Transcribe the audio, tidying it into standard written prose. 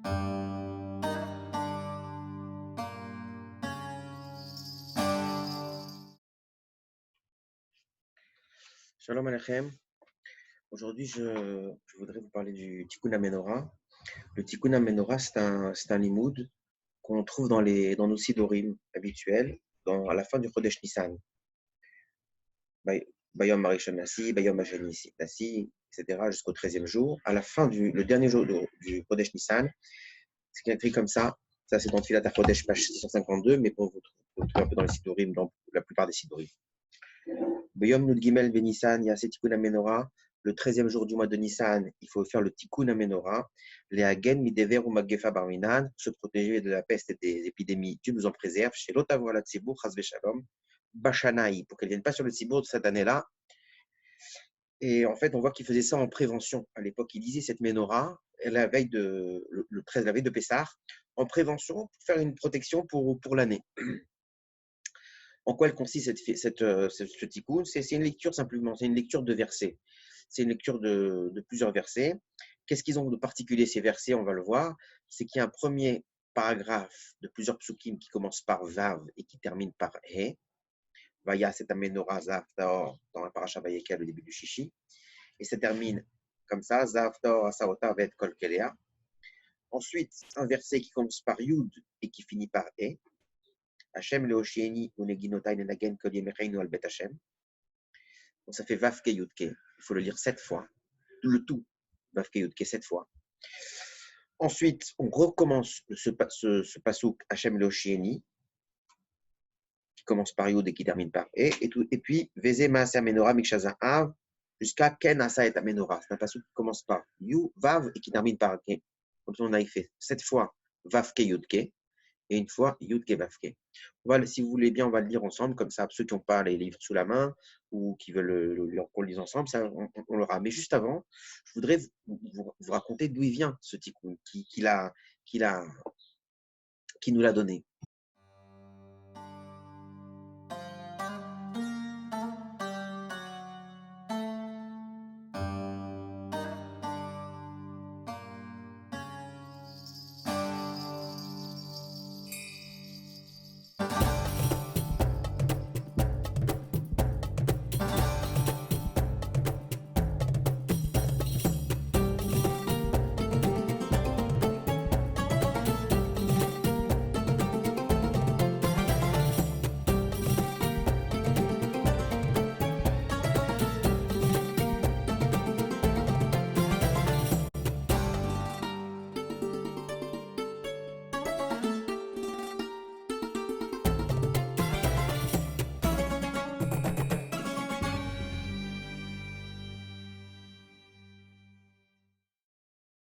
Shalom Alechem. Aujourd'hui, je voudrais vous parler du Tikkun HaMenorah. Le Tikkun HaMenorah, c'est un limoud qu'on trouve dans nos sidorim habituels, à la fin du Chodesh Nissan. Bayom Harishon Nassi, Bayom Hasheni Nassi, etc., jusqu'au 13e jour. À la fin le dernier jour du Chodesh Nissan, c'est écrit comme ça. Ça, c'est dans Tfilat HaChodesh, page 652, mais pour vous trouver un peu dans les sidorim, dans la plupart des sidorim. Bayom Nud Gimel Ben Nissan, il y a Tikkun HaMenorah. Le 13e jour du mois de Nissan, il faut faire le Tikkun HaMenorah. Les Hagen, Midever ou Maggefa Barminan, se protéger de la peste et des épidémies. Dieu nous en préserve. Chez l'Otavo la Tzibour, Chazve Shalom, Bachanaï, pour qu'elle ne vienne pas sur le Tzibour de cette année-là. Et en fait, on voit qu'il faisait ça en prévention. À l'époque, il disait cette Menorah, la veille le 13, la veille de Pessah, en prévention, pour faire une protection pour l'année. En quoi elle consiste ce tikkun? C'est une lecture simplement, c'est une lecture de versets. C'est une lecture de plusieurs versets. Qu'est-ce qu'ils ont de particulier ces versets? On va le voir. C'est qu'il y a un premier paragraphe de plusieurs psukim qui commence par Vav et qui termine par He. Vaya, c'est un menorah Zav Taor dans la paracha Vayekel, le début du Shishi. Et ça termine comme ça, Zav Taor Asaota Vet Kol Kelea. Ensuite, un verset qui commence par Yud et qui finit par He. Hashem leoshieni uneginotai nenagen kol yemecheinu al bet Hashem. Donc ça fait Vavke Yudke. Il faut le lire 7 fois. Le tout, Vavke Yudke 7 fois. Ensuite, on recommence ce pasouk Hashem leoshieni, qui commence par Yud et qui termine par E. Et puis, Veze Maaseh Menorah Mikshaza Av, jusqu'à Ken Asa et Menorah. C'est un pasouk qui commence par Yu, Vav et qui termine par Ke. Comme on a fait 7 fois Vavke Yudke. Et une fois Yudke Vavke. Si vous voulez bien, on va le lire ensemble, comme ça, ceux qui n'ont pas les livres sous la main ou qui veulent qu'on le lise ensemble, ça, on l'aura. Mais juste avant, je voudrais vous raconter d'où il vient ce tikkun, qui nous l'a donné.